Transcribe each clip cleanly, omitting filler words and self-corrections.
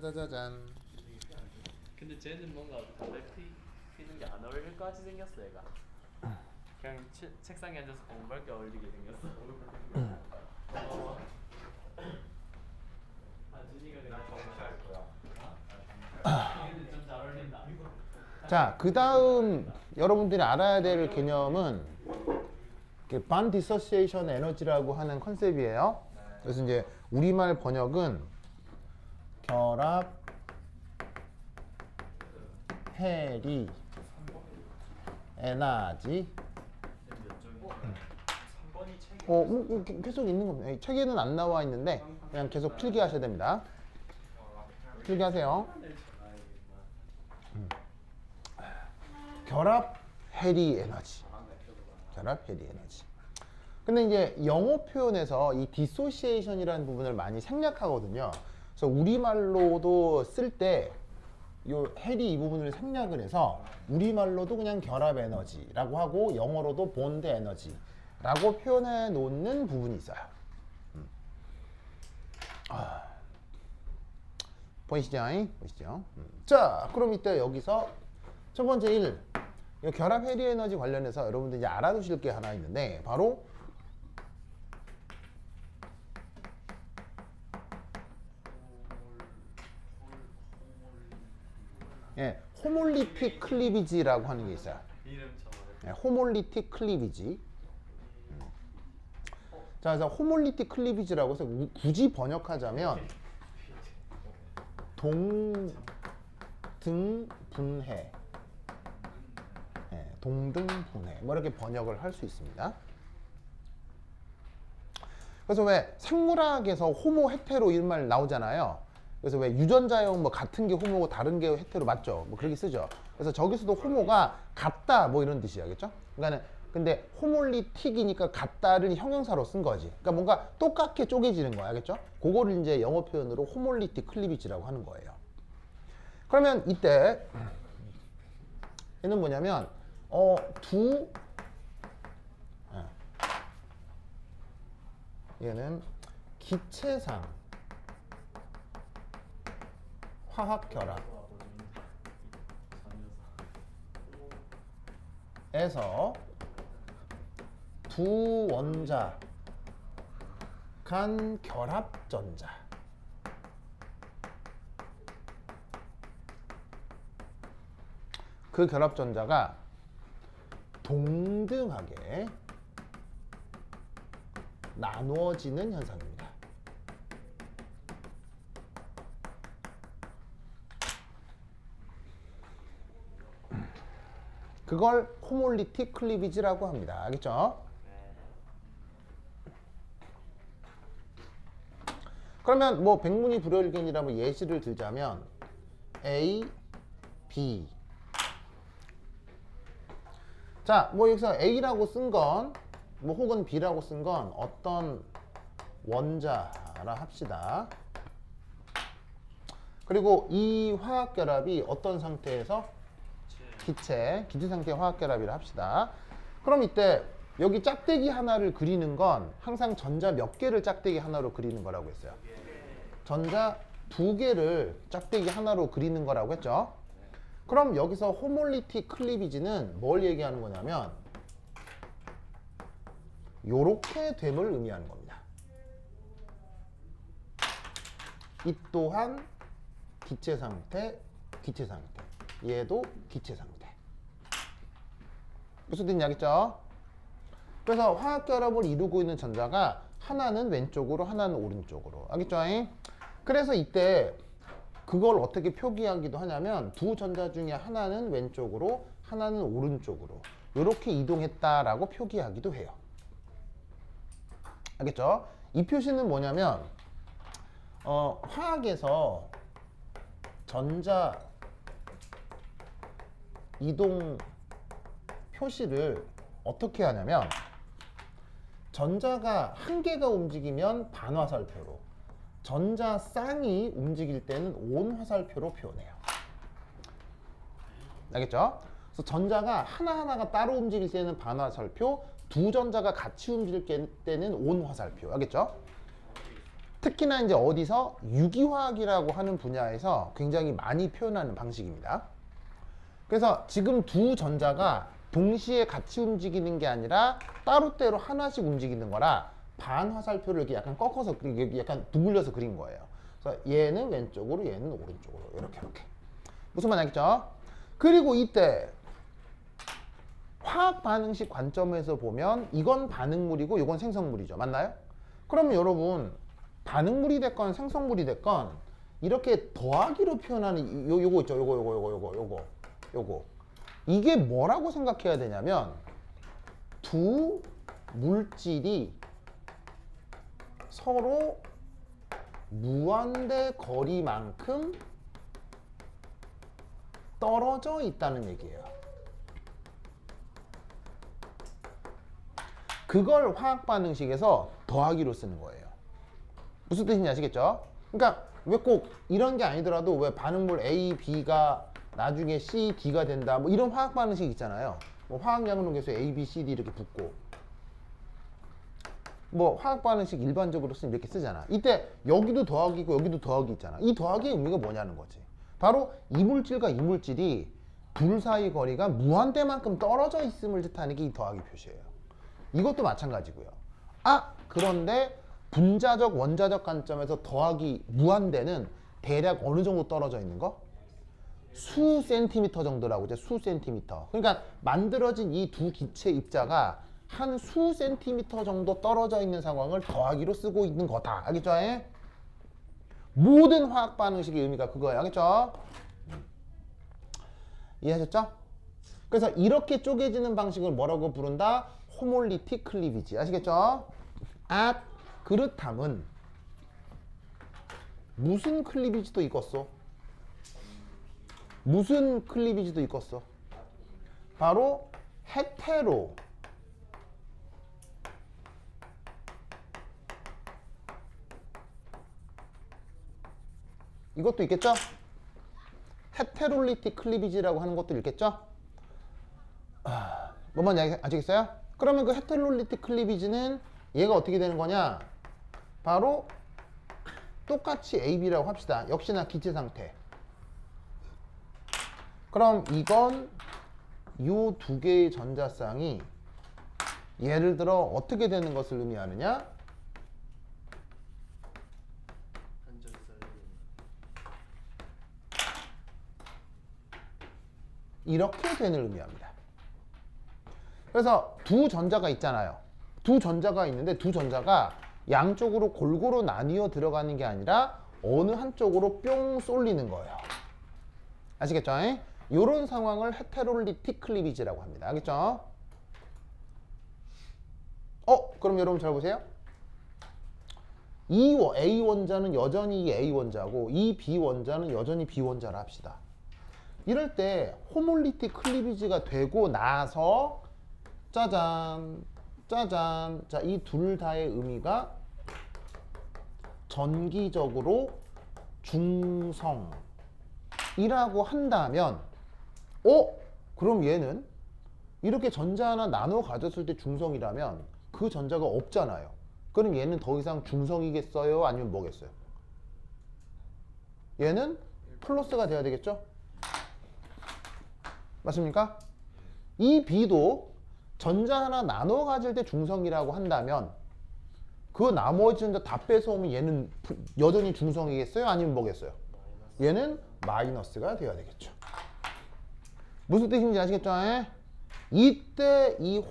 짜자잔. 근데 쟤는 뭔가 담배 피는 게 안 어울릴 것 같이 생겼어 얘가. 그냥 책상에 앉아서 공부할 게 어울리게 생겼어. 준이가 그냥 정시할 거야. 얘는 좀 잘 어울린다. 자, 그 다음 여러분들이 알아야 될 개념은 반 디서시에이션 에너지라고 하는 컨셉이에요. 그래서 이제 우리말 번역은 결합 해리 에너지. 계속 있는 겁니다. 책에는 안 나와 있는데 그냥 계속 필기 하셔야 됩니다. 필기 하세요. 결합 해리 에너지. 결합 해리 에너지. 근데 이제 영어 표현에서 이 디소시에이션이라는 부분을 많이 생략하거든요. 그래서 우리말로도 쓸 때 요 해리 이 부분을 생략을 해서 우리말로도 그냥 결합 에너지라고 하고 영어로도 본드 에너지라고 표현해 놓는 부분이 있어요. 보이시죠? 보이시죠? 자, 그럼 이때 여기서 첫 번째 1, 이 결합 해리 에너지 관련해서 여러분들 이제 알아두실 게 하나 있는데 바로 호몰리틱 클리비지라고 하는 게 있어요. 호몰리틱 클리비지. 자, 그래서 호몰리틱 클리비지라고 해서 굳이 번역하자면 동등분해, 동등분해 뭐 이렇게 번역을 할 수 있습니다. 그래서 왜 생물학에서 호모 헤테로 이런 말 나오잖아요. 그래서 왜 유전자형 뭐 같은 게 호모고 다른 게 헤테로 맞죠? 뭐 그렇게 쓰죠. 그래서 저기서도 호모가 같다 뭐 이런 뜻이 알겠죠? 그러니까는 근데 호몰리틱이니까 같다를 형용사로 쓴 거지. 그러니까 뭔가 똑같게 쪼개지는 거야, 알겠죠? 그거를 이제 영어 표현으로 호몰리틱 클리비지라고 하는 거예요. 그러면 이때 얘는 뭐냐면 얘는 기체상 화학 결합에서 두 원자 간 결합전자, 그 결합전자가 동등하게 나누어지는 현상입니다. 그걸 호몰리틱 클리비지라고 합니다. 알겠죠? 그러면 뭐 백문이 불여일견이라 뭐 예시를 들자면 A, B. 자, 뭐 여기서 A라고 쓴 건 뭐 혹은 B라고 쓴 건 어떤 원자라 합시다. 그리고 이 화학 결합이 어떤 상태에서 기체 상태의 화학 결합이라 합시다. 그럼 이때 여기 짝대기 하나를 그리는 건 항상 전자 몇 개를 짝대기 하나로 그리는 거라고 했어요. 전자 두 개를 짝대기 하나로 그리는 거라고 했죠. 그럼 여기서 호몰리틱 클리비지는 뭘 얘기하는 거냐면 요렇게 됨을 의미하는 겁니다. 이 또한 기체 상태, 기체 상태. 얘도 기체 상태. 무슨 뜻인지 알겠죠? 그래서 화학 결합을 이루고 있는 전자가 하나는 왼쪽으로 하나는 오른쪽으로. 알겠죠? 그래서 이때 그걸 어떻게 표기하기도 하냐면 두 전자 중에 하나는 왼쪽으로 하나는 오른쪽으로 이렇게 이동했다라고 표기하기도 해요. 알겠죠? 이 표시는 뭐냐면 화학에서 전자 이동 표시를 어떻게 하냐면 전자가 한 개가 움직이면 반화살표로, 전자 쌍이 움직일 때는 온화살표로 표현해요. 알겠죠? 그래서 전자가 하나하나가 따로 움직일 때는 반화살표, 두 전자가 같이 움직일 때는 온화살표. 알겠죠? 특히나 이제 어디서 유기화학이라고 하는 분야에서 굉장히 많이 표현하는 방식입니다. 그래서 지금 두 전자가 동시에 같이 움직이는 게 아니라 따로따로 하나씩 움직이는 거라 반화살표를 이렇게 약간 꺾어서 약간 둥글려서 그린 거예요. 그래서 얘는 왼쪽으로 얘는 오른쪽으로 이렇게 무슨 말 알겠죠? 그리고 이때 화학 반응식 관점에서 보면 이건 반응물이고 이건 생성물이죠. 맞나요? 그러면 여러분 반응물이 됐건 생성물이 됐건 이렇게 더하기로 표현하는 요거 있죠. 요거 이게 뭐라고 생각해야 되냐면 두 물질이 서로 무한대 거리만큼 떨어져 있다는 얘기예요. 그걸 화학 반응식에서 더하기로 쓰는 거예요. 무슨 뜻인지 아시겠죠? 그러니까 왜 꼭 이런 게 아니더라도 왜 반응물 A, B가 나중에 C, D가 된다 뭐 이런 화학 반응식 있잖아요. 뭐 화학양론에서 A, B, C, D 이렇게 붙고 뭐 화학 반응식 일반적으로 쓰면 이렇게 쓰잖아. 이때 여기도 더하기고 여기도 더하기 있잖아. 이 더하기의 의미가 뭐냐는 거지. 바로 이 물질과 이 물질이 둘 사이 거리가 무한대만큼 떨어져 있음을 뜻하는 게 이 더하기 표시예요. 이것도 마찬가지고요. 그런데 분자적 원자적 관점에서 더하기 무한대는 대략 어느 정도 떨어져 있는 거? 수 센티미터 정도라고 하죠. 수 센티미터. 그러니까 만들어진 이 두 기체 입자가 한 수 센티미터 정도 떨어져 있는 상황을 더하기로 쓰고 있는 거다. 알겠죠? 모든 화학 반응식의 의미가 그거예요. 알겠죠? 이해하셨죠? 그래서 이렇게 쪼개지는 방식을 뭐라고 부른다? 호몰리틱 클리비지. 아시겠죠? 그렇다면 무슨 클리비지도 있겠어? 무슨 클리비지도 있겠어? 바로 헤테로 이것도 있겠죠? 헤테롤리틱 클리비지라고 하는 것도 있겠죠? 뭐만 아시겠어요? 그러면 그 헤테롤리틱 클리비지는 얘가 어떻게 되는 거냐? 바로 똑같이 AB라고 합시다. 역시나 기체 상태. 그럼 이건 요 두 개의 전자쌍이 예를 들어 어떻게 되는 것을 의미하느냐? 이렇게 되는 의미합니다. 그래서 두 전자가 있잖아요. 두 전자가 있는데 두 전자가 양쪽으로 골고루 나뉘어 들어가는 게 아니라 어느 한쪽으로 뿅 쏠리는 거예요. 아시겠죠? 이런 상황을 헤테롤리틱 클리비지라고 합니다. 알겠죠? 그럼 여러분 잘 보세요. 이 A 원자는 여전히 이 A 원자고 이 B 원자는 여전히 B 원자라 합시다. 이럴 때 호몰리틱 클리비지가 되고 나서 짜잔 짜잔, 자, 이 둘 다의 의미가 전기적으로 중성이라고 한다면 그럼 얘는 이렇게 전자 하나 나눠 가졌을 때 중성이라면 그 전자가 없잖아요. 그럼 얘는 더 이상 중성이겠어요? 아니면 뭐겠어요? 얘는 플러스가 돼야 되겠죠? 맞습니까? 이 B도 전자 하나 나눠 가질 때 중성이라고 한다면 그 나머지 전자 다 뺏어오면 얘는 여전히 중성이겠어요? 아니면 뭐겠어요? 얘는 마이너스가 돼야 되겠죠. 무슨 뜻인지 아시겠죠? 이때 이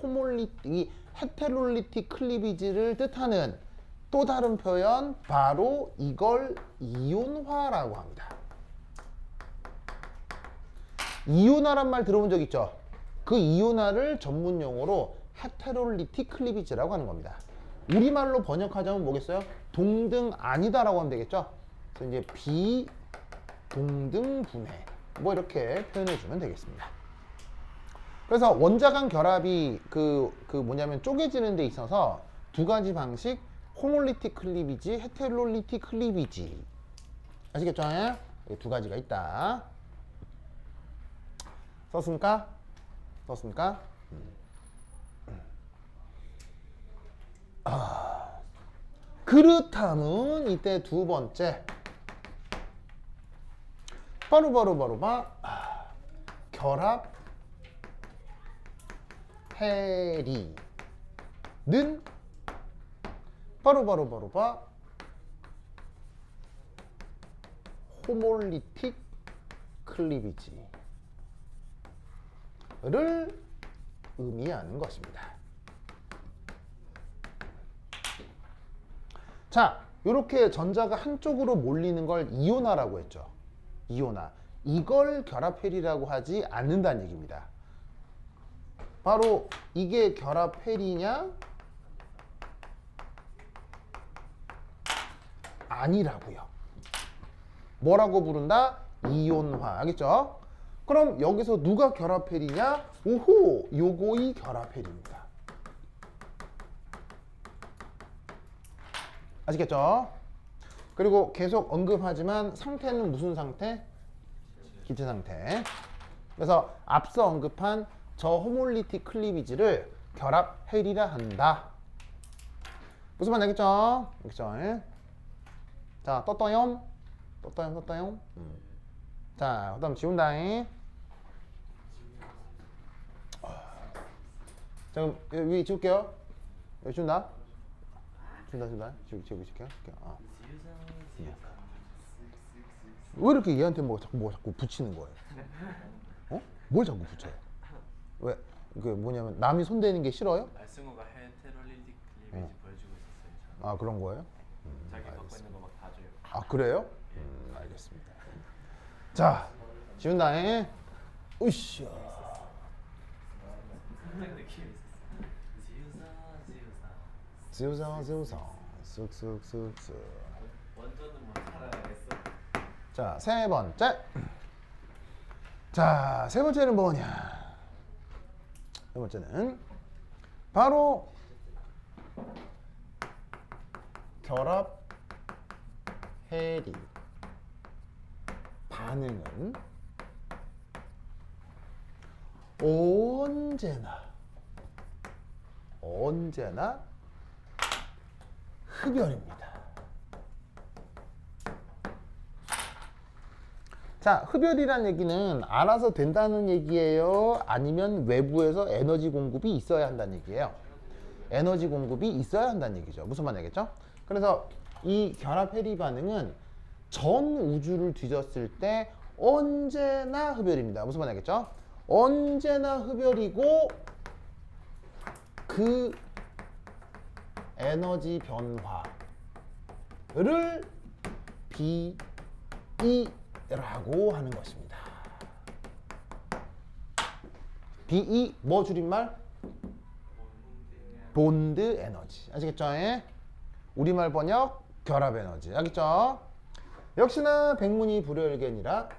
헤테롤리틱 클리비지를 뜻하는 또 다른 표현, 바로 이걸 이온화라고 합니다. 이온화란 말 들어본 적 있죠? 그 이온화를 전문 용어로 헤테롤리틱 클리비지라고 하는 겁니다. 우리말로 번역하자면 뭐겠어요? 동등 아니다라고 하면 되겠죠? 그래서 이제 비동등 분해 뭐 이렇게 표현해 주면 되겠습니다. 그래서 원자 간 결합이 뭐냐면 쪼개지는 데 있어서 두 가지 방식, 호몰리틱 클리비지, 헤테롤리틱 클리비지. 아시겠죠? 두 가지가 있다. 썼습니까? 썼습니까? 그렇다면 이때 두 번째 바로 결합 해리는 바로 호몰리틱 클리비지를 의미하는 것입니다. 자, 이렇게 전자가 한쪽으로 몰리는 걸 이온화라고 했죠. 이온화. 이걸 결합해리라고 하지 않는다는 얘기입니다. 바로 이게 결합해리냐? 아니라고요. 뭐라고 부른다? 이온화. 알겠죠? 그럼 여기서 누가 결합해리냐? 오호, 요거이 결합해리입니다. 아시겠죠? 그리고 계속 언급하지만 상태는 무슨 상태? 기체 상태. 그래서 앞서 언급한 저 호몰리틱 클리비지를 결합해리라 한다. 무슨 말 알겠죠? 알겠죠? 예? 자, 떴어요? 자, 그 다음 지운다잉. 자, 그럼 여기 지울게요. 여기 지운다. 지울게요. 왜 이렇게 얘한테 자꾸 붙이는 거예요? 어? 뭘 자꾸 붙여요? 왜? 그 뭐냐면 남이 손대는 게 싫어요? 승우가 헤테롤리틱 클리비지 보여주고 있었어요. 아, 그런 거예요? 자기 갖고 있는 거 막 다 줘요. 아, 그래요? 알겠습니다. 자, 지운다잉. 으쌰. 상당 느낌이 있었어. 지우상 쓱쓱쓱쓱. 원전은 못 살아야겠어. 자, 세 번째. 자, 세 번째는 뭐냐? 세 번째는 바로 결합 해리 반응은 언제나 흡열입니다. 자, 흡열이란 얘기는 알아서 된다는 얘기예요? 아니면 외부에서 에너지 공급이 있어야 한다는 얘기예요? 에너지 공급이 있어야 한다는 얘기죠. 무슨 말이겠죠? 그래서 이 결합 해리 반응은 전 우주를 뒤졌을 때 언제나 흡열입니다. 무슨 말이겠죠? 언제나 흡열이고 그 에너지 변화를 BE라고 하는 것입니다. BE 뭐 줄임말? 본드 에너지. 아시겠죠? 예? 우리말 번역 결합 에너지. 알겠죠? 역시나 백문이 불여일견이라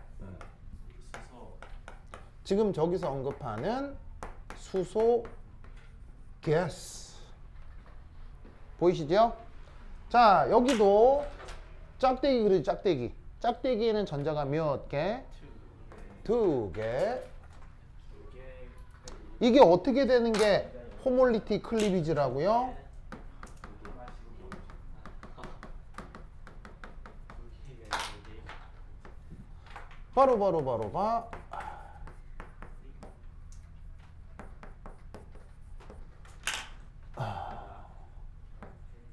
지금 저기서 언급하는 수소 가스 보이시죠? 자, 여기도 짝대기 그러지. 짝대기에는 전자가 몇 개? 두 개. 이게 어떻게 되는 게 호몰리틱 클리비지라고요? 바로가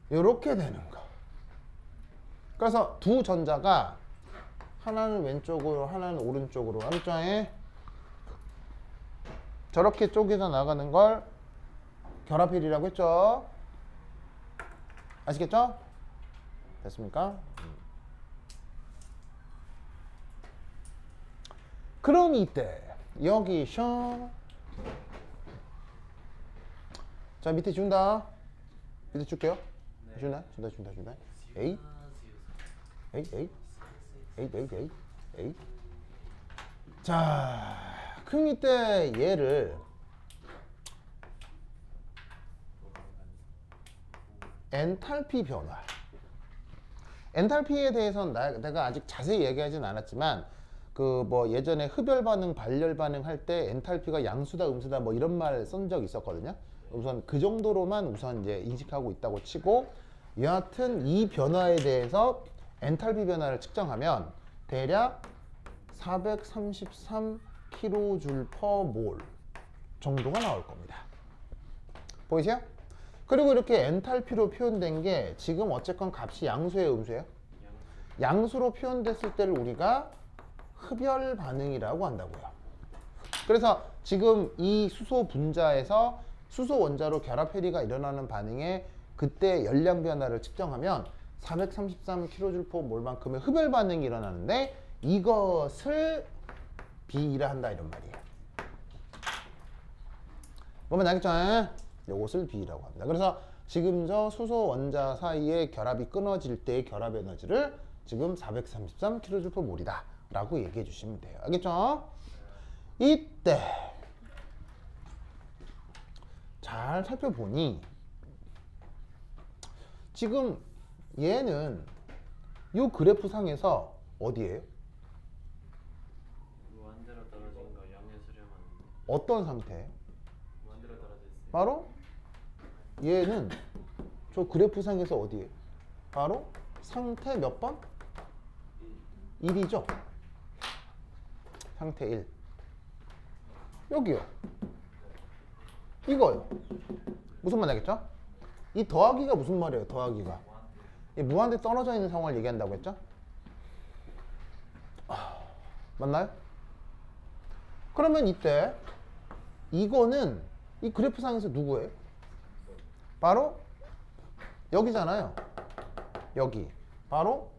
이렇게 되는 거. 그래서 두 전자가 하나는 왼쪽으로 하나는 오른쪽으로 암자에 저렇게 쪼개져 나가는 걸 결합헬이라고 했죠. 아시겠죠? 됐습니까? 그럼 이때 여기서 자, 밑에 준다. 밑에 줄게요. 준다. 에이. 자, 그럼 이때 얘를 엔탈피 변화. 엔탈피에 대해서는 내가 아직 자세히 얘기하진 않았지만 그 뭐 예전에 흡열 반응, 발열 반응 할 때 엔탈피가 양수다, 음수다 뭐 이런 말 쓴 적 있었거든요. 우선 그 정도로만 우선 이제 인식하고 있다고 치고 여하튼 이 변화에 대해서 엔탈피 변화를 측정하면 대략 433kJ/mol 정도가 나올 겁니다. 보이세요? 그리고 이렇게 엔탈피로 표현된 게 지금 어쨌건 값이 양수예요, 음수예요? 양수로 표현됐을 때를 우리가 흡열 반응이라고 한다고요. 그래서 지금 이 수소 분자에서 수소 원자로 결합 해리가 일어나는 반응에 그때 열량 변화를 측정하면 433kJ/mol만큼의 흡열 반응이 일어나는데 이것을 B라 한다 이런 말이에요. 뭐면 알겠죠? 이것을 B라고 합니다. 그래서 지금 저 수소 원자 사이의 결합이 끊어질 때의 결합 에너지를 지금 433kJ/mol이다 라고 얘기해 주시면 돼요. 알겠죠? 이때 잘 살펴보니 지금 얘는 이 그래프 상에서 어디예요? 무한대로 떨어진 거 영에 수렴하는 어떤 상태? 무한대로 떨어져 있어요. 바로 얘는 저 그래프 상에서 어디예요? 바로 상태 몇 번? 1이죠? 상태 1. 여기요. 이거요. 무슨 말 알겠죠? 이 더하기가 무슨 말이에요? 더하기가. 이 무한대 떨어져 있는 상황을 얘기한다고 했죠? 맞나요? 그러면 이때 이거는 이 그래프상에서 누구예요? 바로 여기잖아요. 여기. 바로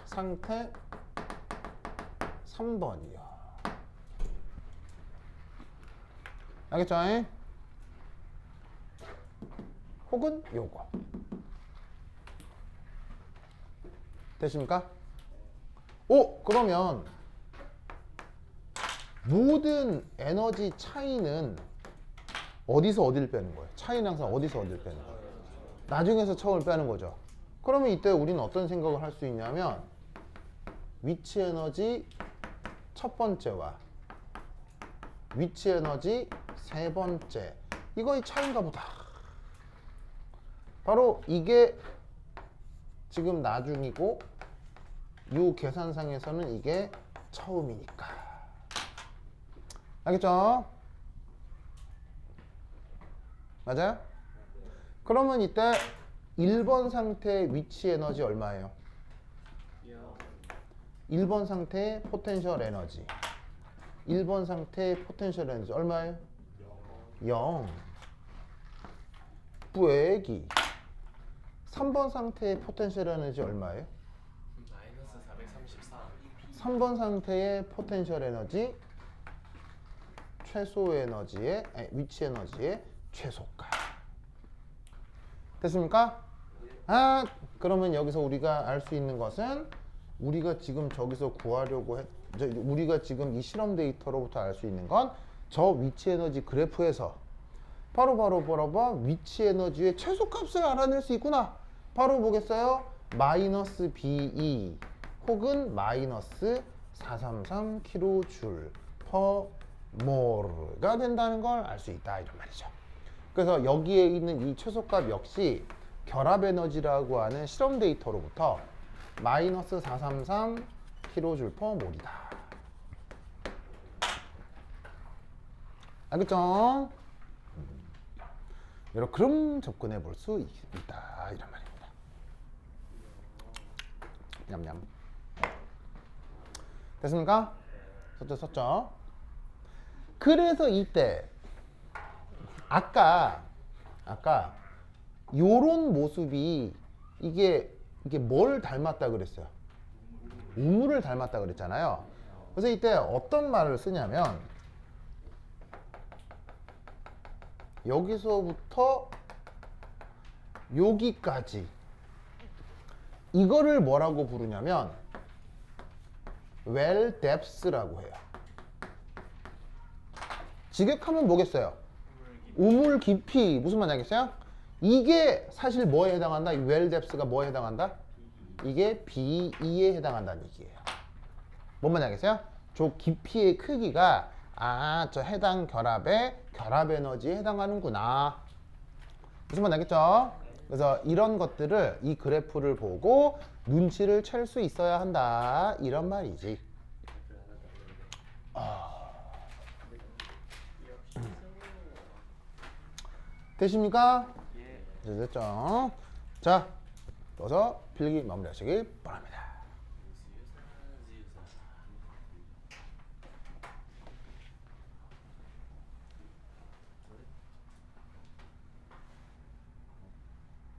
상태 3번이요. 알겠죠? 혹은 요거. 되십니까? 오! 그러면 모든 에너지 차이는 어디서 어디를 빼는 거예요? 차이는 항상 어디서 어디를 빼는 거예요? 나중에서 처음을 빼는 거죠. 그러면 이때 우리는 어떤 생각을 할 수 있냐면 위치 에너지 첫 번째와 위치 에너지 세 번째 이거의 차이인가 보다. 바로 이게 지금 나중이고 이 계산상에서는 이게 처음이니까. 알겠죠? 맞아요? 그러면 이때 1번 상태의 위치 에너지 얼마예요? 1번 상태의 포텐셜 에너지. 1번 상태의 포텐셜 에너지 얼마예요? 0. 빼기 3번 상태의 포텐셜 에너지 얼마예요? 마이너스 434. 3번 상태의 포텐셜 에너지 최소 에너지의 위치 에너지의 최소가. 됐습니까? 그러면 여기서 우리가 알 수 있는 것은 우리가 지금 저기서 구하려고 우리가 지금 이 실험 데이터로부터 알 수 있는 건 저 위치 에너지 그래프에서 바로 위치 에너지의 최소값을 알아낼 수 있구나. 바로 보겠어요? 마이너스 BE 혹은 마이너스 433kJ/mol가 된다는 걸 알 수 있다 이런 말이죠. 그래서 여기에 있는 이 최소값 역시 결합 에너지라고 하는 실험 데이터로부터 마이너스 433kJ/mol이다. 알겠죠? 여러 그럼 접근해 볼 수 있다 이런 말입니다. 냠냠. 됐습니까? 썼죠? 그래서 이때 아까 요런 모습이 이게 뭘 닮았다 그랬어요? 우물을 닮았다 그랬잖아요. 그래서 이때 어떤 말을 쓰냐면 여기서부터 여기까지 이거를 뭐라고 부르냐면 well depth라고 해요. 직역하면 뭐겠어요? 우물 깊이. 무슨 말인지 알겠어요? 이게 사실 뭐에 해당한다? 이 well depth가 뭐에 해당한다? 이게 BE에 해당한다는 얘기예요. 뭔 말인지 알겠어요? 저 깊이의 크기가 저 해당 결합의 결합 에너지에 해당하는구나. 무슨 말 알겠죠? 그래서 이런 것들을 이 그래프를 보고 눈치를 챌 수 있어야 한다 이런 말이지. 되십니까? 예. 네, 됐죠? 자, 떠서 필기 마무리하시길 바랍니다.